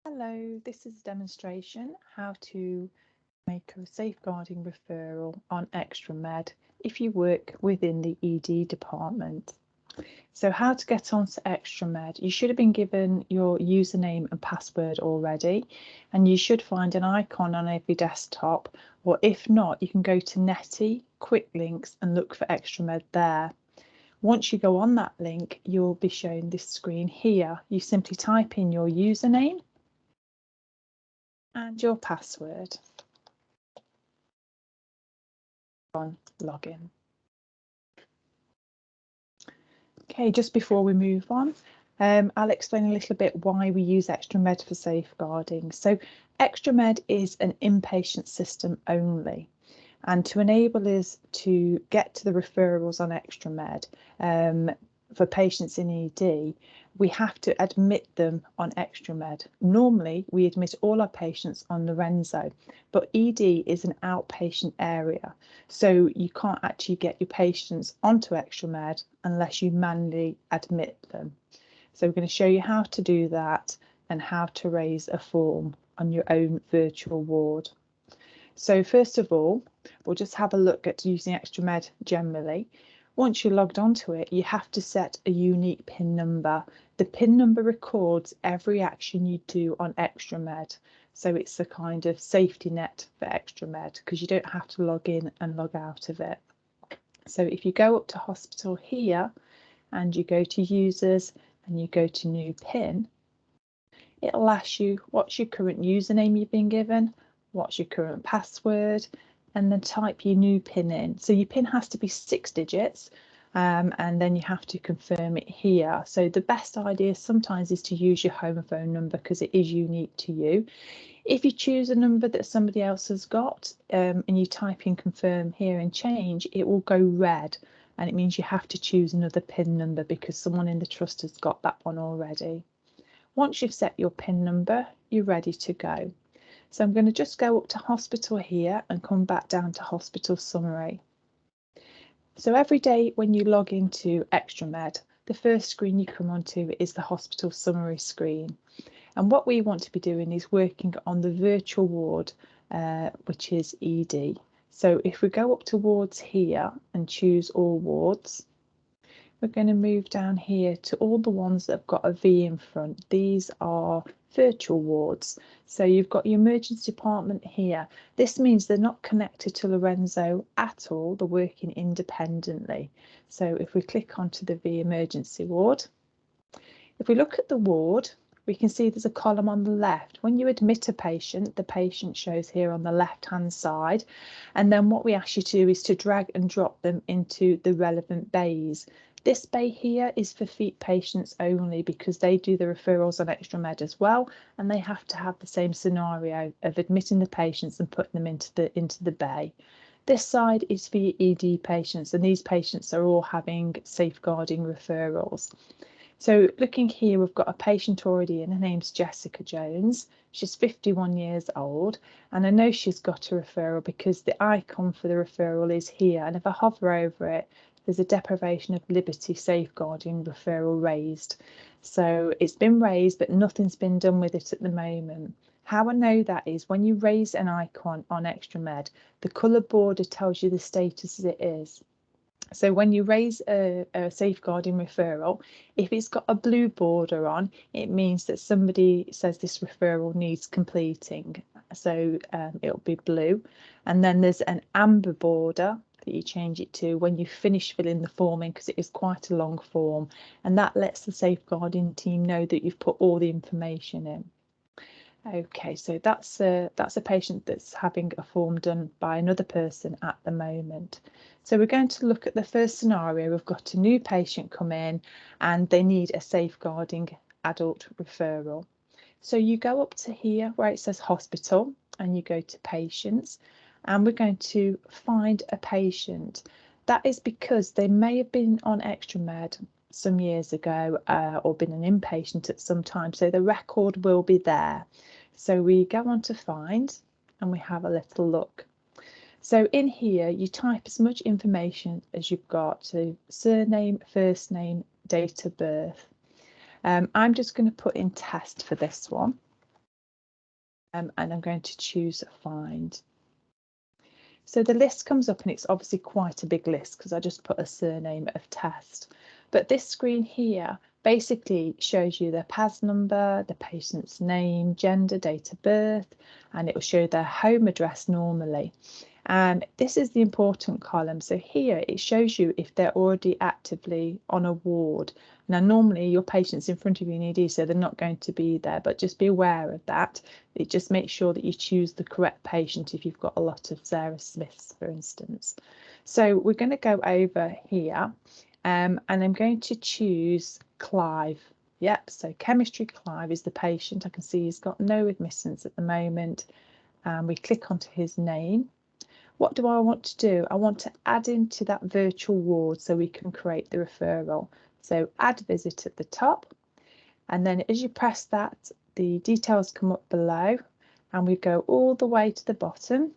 Hello, this is a demonstration how to make a safeguarding referral on Extramed if you work within the ED department. So how to get onto Extramed, you should have been given your username and password already, and you should find an icon on every desktop, or if not, you can go to Netty, Quick Links and look for Extramed there. Once you go on that link, you'll be shown this screen here. You simply type in your username and your password. On login. Okay, just before we move on, I'll explain a little bit why we use Extramed for safeguarding. So Extramed is an inpatient system only, and to enable us to get to the referrals on Extramed for patients in ED, we have to admit them on Extramed. Normally, we admit all our patients on Lorenzo, but ED is an outpatient area, so you can't actually get your patients onto Extramed unless you manually admit them. So we're going to show you how to do that and how to raise a form on your own virtual ward. So first of all, we'll just have a look at using Extramed generally. Once you're logged onto it, you have to set a unique PIN number. The PIN number records every action you do on Extramed. So it's a kind of safety net for Extramed because you don't have to log in and log out of it. So if you go up to hospital here and you go to users and you go to new PIN, it'll ask you what's your current username you've been given, what's your current password, and then type your new PIN in. So your PIN has to be 6 digits, and then you have to confirm it here. So the best idea sometimes is to use your home phone number because it is unique to you. If you choose a number that somebody else has got and you type in confirm here and change, it will go red, and it means you have to choose another PIN number because someone in the trust has got that one already. Once you've set your PIN number, you're ready to go. So I'm going to just go up to hospital here and come back down to hospital summary. So every day when you log into Extramed, the first screen you come onto is the hospital summary screen. And what we want to be doing is working on the virtual ward, which is ED. So if we go up to wards here and choose all wards, we're going to move down here to all the ones that have got a V in front. These are virtual wards. So you've got your emergency department here. This means they're not connected to Lorenzo at all. They're working independently. So if we click onto the V emergency ward, if we look at the ward, we can see there's a column on the left. When you admit a patient, the patient shows here on the left-hand side. And then what we ask you to do is to drag and drop them into the relevant bays. This bay here is for feet patients only because they do the referrals on Extramed as well, and they have to have the same scenario of admitting the patients and putting them into the bay. This side is for your ED patients, and these patients are all having safeguarding referrals. So looking here, we've got a patient already in. Her name's Jessica Jones. She's 51 years old, and I know she's got a referral because the icon for the referral is here, and if I hover over it, there's a deprivation of liberty safeguarding referral raised. So it's been raised, but nothing's been done with it at the moment. How I know that is when you raise an icon on Extramed, the colour border tells you the status as it is. So when you raise a safeguarding referral, if it's got a blue border on, it means that somebody says this referral needs completing. So it'll be blue. And then there's an amber border that you change it to when you finish filling the form in, because it is quite a long form. And that lets the safeguarding team know that you've put all the information in. Okay, so that's a patient that's having a form done by another person at the moment. So we're going to look at the first scenario. We've got a new patient come in and they need a safeguarding adult referral. So you go up to here where it says hospital and you go to patients, and we're going to find a patient. That is because they may have been on Extramed some years ago or been an inpatient at some time, so the record will be there. So we go on to find and we have a little look. So in here you type as much information as you've got, so surname, first name, date of birth. I'm just going to put in test for this one. and I'm going to choose find. So the list comes up and it's obviously quite a big list because I just put a surname of test. But this screen here basically shows you their PAS number, the patient's name, gender, date of birth, and it will show their home address normally. And this is the important column. So here it shows you if they're already actively on a ward. Now, normally your patient's in front of you in ED, so they're not going to be there, but just be aware of that. It just makes sure that you choose the correct patient if you've got a lot of Sarah Smiths, for instance. So we're going to go over here and I'm going to choose Clive. Yep, so chemistry Clive is the patient. I can see he's got no admittance at the moment. And we click onto his name. What do I want to do? I want to add him to that virtual ward so we can create the referral. So add visit at the top, and then as you press that, the details come up below and we go all the way to the bottom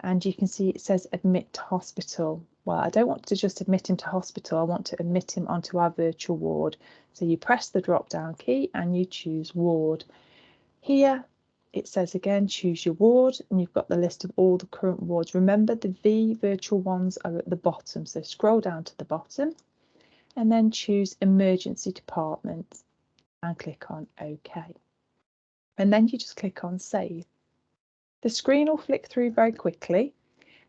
and you can see it says admit to hospital. Well, I don't want to just admit him to hospital, I want to admit him onto our virtual ward. So you press the drop down key and you choose ward. Here it says again, choose your ward, and you've got the list of all the current wards. Remember, the V virtual ones are at the bottom, so scroll down to the bottom and then choose emergency department and click on OK. And then you just click on save. The screen will flick through very quickly,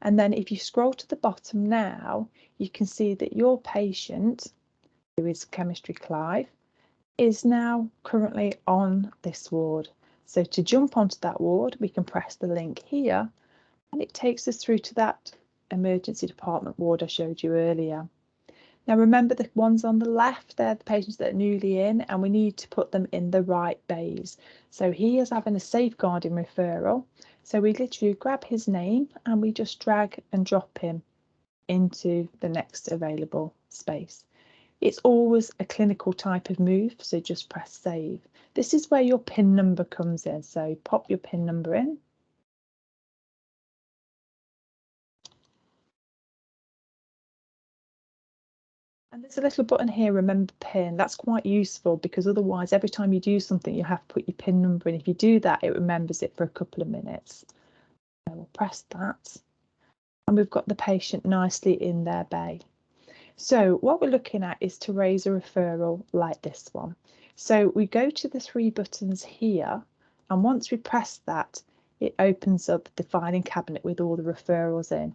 and then if you scroll to the bottom now, you can see that your patient, who is chemistry Clive, is now currently on this ward. So to jump onto that ward, we can press the link here and it takes us through to that emergency department ward I showed you earlier. Now remember, the ones on the left, they're the patients that are newly in and we need to put them in the right bays. So he is having a safeguarding referral. So we literally grab his name and we just drag and drop him into the next available space. It's always a clinical type of move, so just press save. This is where your PIN number comes in, so pop your PIN number in. And there's a little button here, remember PIN. That's quite useful because otherwise every time you do something you have to put your PIN number in. If you do that, it remembers it for a couple of minutes. So we'll press that and we've got the patient nicely in their bay. So what we're looking at is to raise a referral like this one. So we go to the three buttons here, and once we press that, it opens up the filing cabinet with all the referrals in.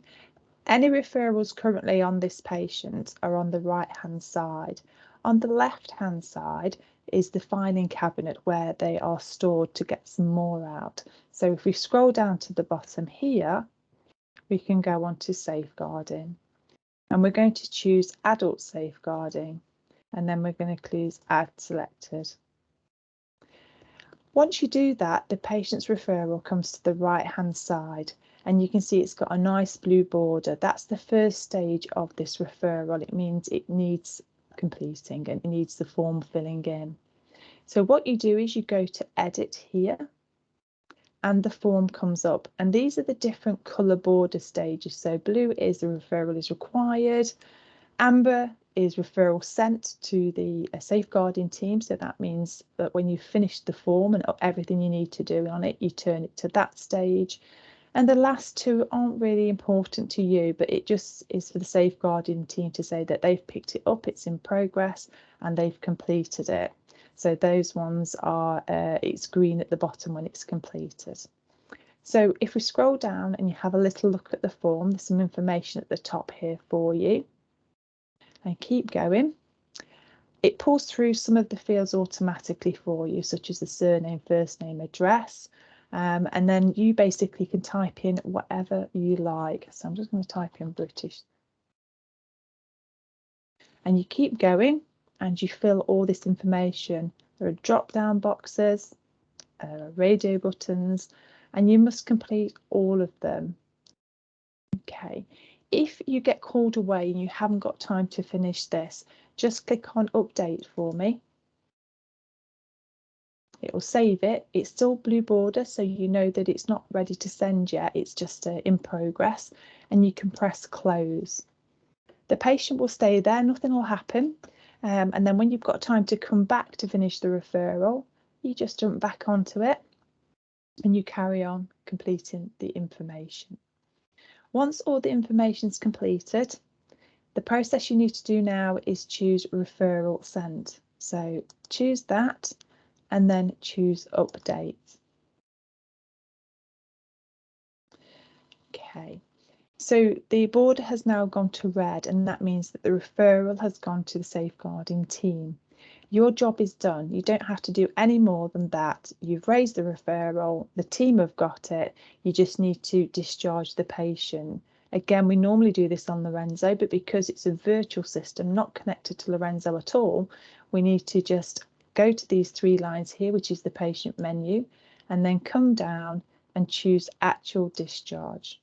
Any referrals currently on this patient are on the right hand side. On the left hand side is the filing cabinet where they are stored to get some more out. So if we scroll down to the bottom here, we can go on to safeguarding. And we're going to choose adult safeguarding, and then we're going to choose add selected. Once you do that, the patient's referral comes to the right hand side and you can see it's got a nice blue border. That's the first stage of this referral. It means it needs completing and it needs the form filling in. So what you do is you go to edit here and the form comes up, and these are the different colour border stages. So blue is the referral is required, amber is referral sent to the safeguarding team, so that means that when you've finished the form and everything you need to do on it, you turn it to that stage. And the last two aren't really important to you, but it just is for the safeguarding team to say that they've picked it up, it's in progress and they've completed it. So those ones are, it's green at the bottom when it's completed. So if we scroll down and you have a little look at the form, there's some information at the top here for you. And keep going. It pulls through some of the fields automatically for you, such as the surname, first name, address. And then you basically can type in whatever you like. So I'm just going to type in British. And you keep going and you fill all this information. There are drop down boxes, radio buttons, and you must complete all of them. Okay, if you get called away and you haven't got time to finish this, just click on update for me. It will save it. It's still blue border, so you know that it's not ready to send yet. It's just in progress, and you can press close. The patient will stay there, nothing will happen. And then when you've got time to come back to finish the referral, you just jump back onto it and you carry on completing the information. Once all the information is completed, the process you need to do now is choose referral send. So choose that and then choose update. Okay, so the border has now gone to red, and that means that the referral has gone to the safeguarding team. Your job is done. You don't have to do any more than that. You've raised the referral, the team have got it. You just need to discharge the patient. Again, we normally do this on Lorenzo, but because it's a virtual system, not connected to Lorenzo at all, we need to just go to these 3 lines here, which is the patient menu, and then come down and choose actual discharge.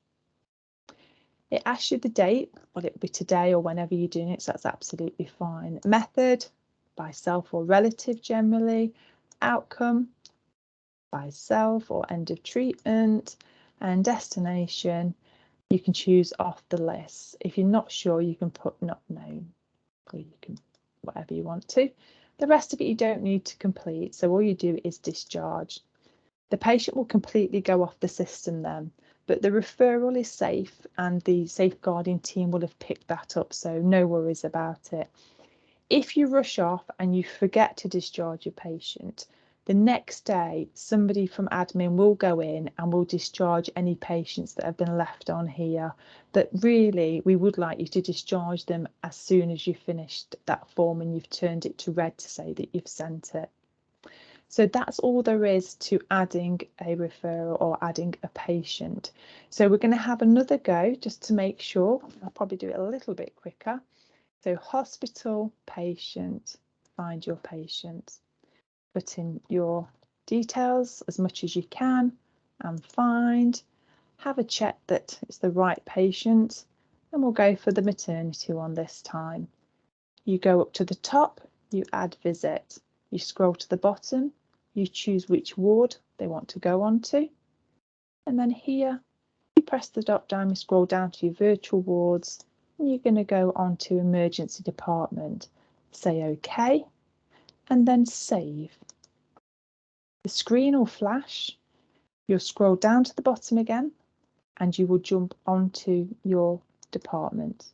It asks you the date, well, it will be today or whenever you're doing it, so that's absolutely fine. Method, by self or relative generally. Outcome, by self or end of treatment. And destination, you can choose off the list. If you're not sure, you can put not known, or you can whatever you want to. The rest of it you don't need to complete, so all you do is discharge. The patient will completely go off the system then, but the referral is safe and the safeguarding team will have picked that up, so no worries about it. If you rush off and you forget to discharge your patient, the next day somebody from admin will go in and will discharge any patients that have been left on here. But really, we would like you to discharge them as soon as you've finished that form and you've turned it to red to say that you've sent it. So that's all there is to adding a referral or adding a patient. So we're going to have another go just to make sure. I'll probably do it a little bit quicker. So hospital, patient, find your patient. Put in your details as much as you can and find. Have a check that it's the right patient, and we'll go for the maternity one this time. You go up to the top, you add visit. You scroll to the bottom, you choose which ward they want to go on to, and then here you press the drop down, you scroll down to your virtual wards, and you're going to go on to emergency department. Say OK, and then save. The screen will flash, you'll scroll down to the bottom again, and you will jump onto your department.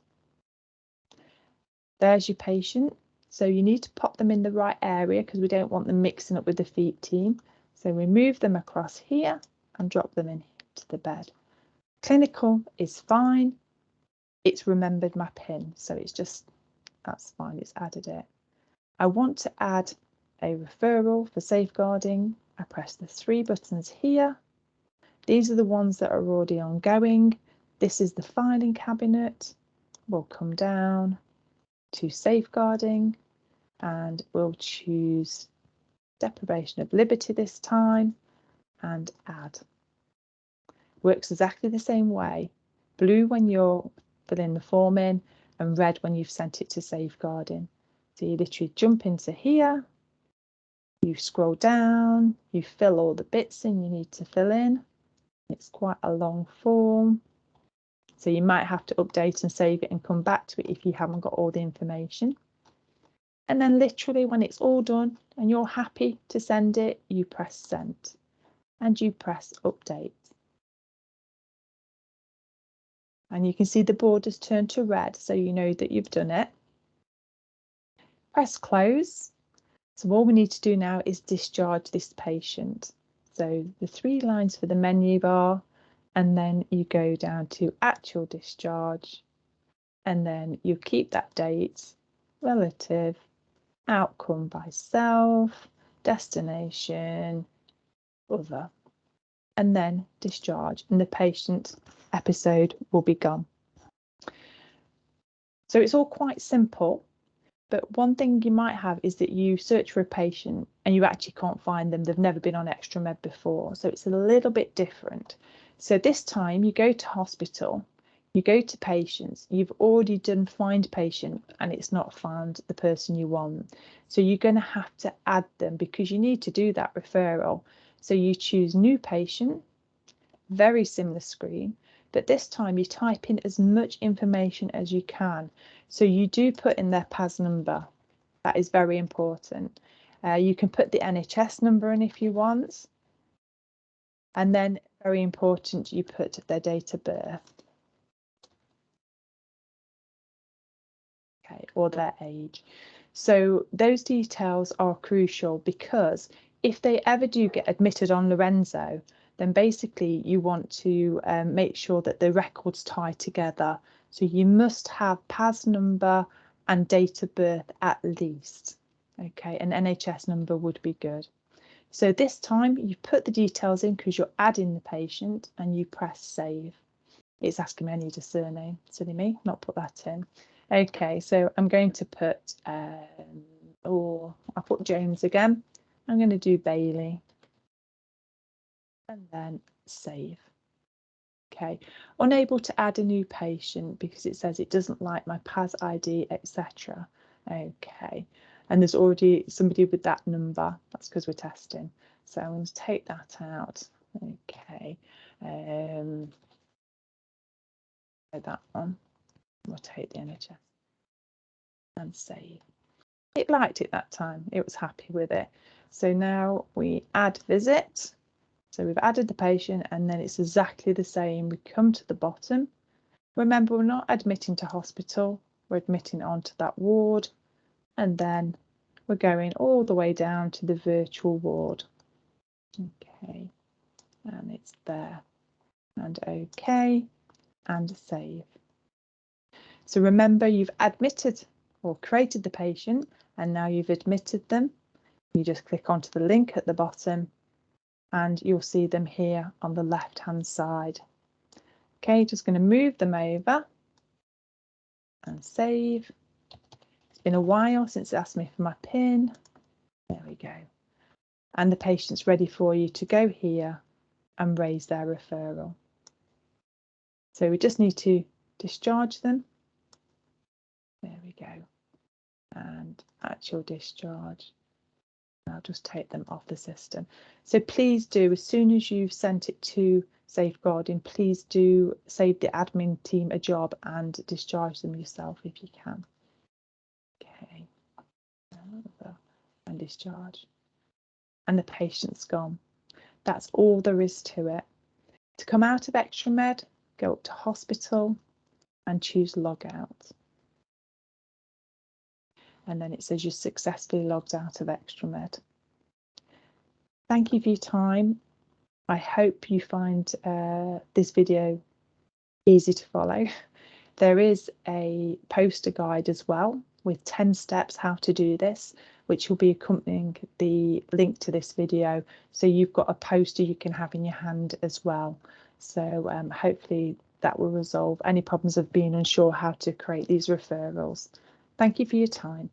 There's your patient. So you need to pop them in the right area because we don't want them mixing up with the feet team. So we move them across here and drop them into the bed. Clinical is fine. It's remembered my PIN, so it's just, that's fine, it's added it. I want to add a referral for safeguarding. I press the 3 buttons here. These are the ones that are already ongoing. This is the filing cabinet. We'll come down to safeguarding and we'll choose deprivation of liberty this time and add. Works exactly the same way. Blue when you're filling the form in and red when you've sent it to safeguarding. So you literally jump into here, you scroll down, you fill all the bits in you need to fill in. It's quite a long form, so you might have to update and save it and come back to it if you haven't got all the information. And then literally when it's all done and you're happy to send it, you press send and you press update. And you can see the borders turn to red, so you know that you've done it. Press close. So all we need to do now is discharge this patient. So the 3 lines for the menu bar, and then you go down to actual discharge, and then you keep that date, relative, outcome by self, destination, other, and then discharge, and the patient episode will be gone. So it's all quite simple, but one thing you might have is that you search for a patient and you actually can't find them. They've never been on Extramed before, so it's a little bit different. So this time you go to hospital, you go to patients, you've already done find patient and it's not found the person you want. So you're going to have to add them because you need to do that referral. So you choose new patient, very similar screen, but this time you type in as much information as you can. So you do put in their PAS number. That is very important. You can put the NHS number in if you want. And then, very important, you put their date of birth. Okay, or their age. So those details are crucial, because if they ever do get admitted on Lorenzo, then basically you want to make sure that the records tie together. So you must have PAS number and date of birth at least. Okay, an NHS number would be good. So this time you put the details in because you're adding the patient, and you press save. It's asking me I need a surname. Silly me, not put that in. Okay, so I'm going to put, I'll put Jones again. I'm going to do Bailey and then save. Okay, unable to add a new patient because it says it doesn't like my PAS ID, etc. Okay, and there's already somebody with that number. That's because we're testing. So I'm going to take that out. Okay, that one. We'll take the NHS and save. It liked it that time. It was happy with it. So now we add visit. So we've added the patient, and then it's exactly the same. We come to the bottom. Remember, we're not admitting to hospital. We're admitting onto that ward, and then we're going all the way down to the virtual ward. Okay, and it's there. And OK, and save. So remember, you've admitted or created the patient, and now you've admitted them. You just click onto the link at the bottom, and you'll see them here on the left hand side. Okay, just going to move them over and save. It's been a while since it asked me for my PIN. There we go. And the patient's ready for you to go here and raise their referral. So we just need to discharge them. There we go. And actual discharge. I'll just take them off the system. So please do, as soon as you've sent it to Safeguarding, please do save the admin team a job and discharge them yourself if you can. Okay, and discharge. And the patient's gone. That's all there is to it. To come out of Extramed, go up to hospital and choose log out. And then it says you're successfully logged out of Extramed. Thank you for your time. I hope you find this video easy to follow. There is a poster guide as well with 10 steps how to do this, which will be accompanying the link to this video. So you've got a poster you can have in your hand as well. So hopefully that will resolve any problems of being unsure how to create these referrals. Thank you for your time.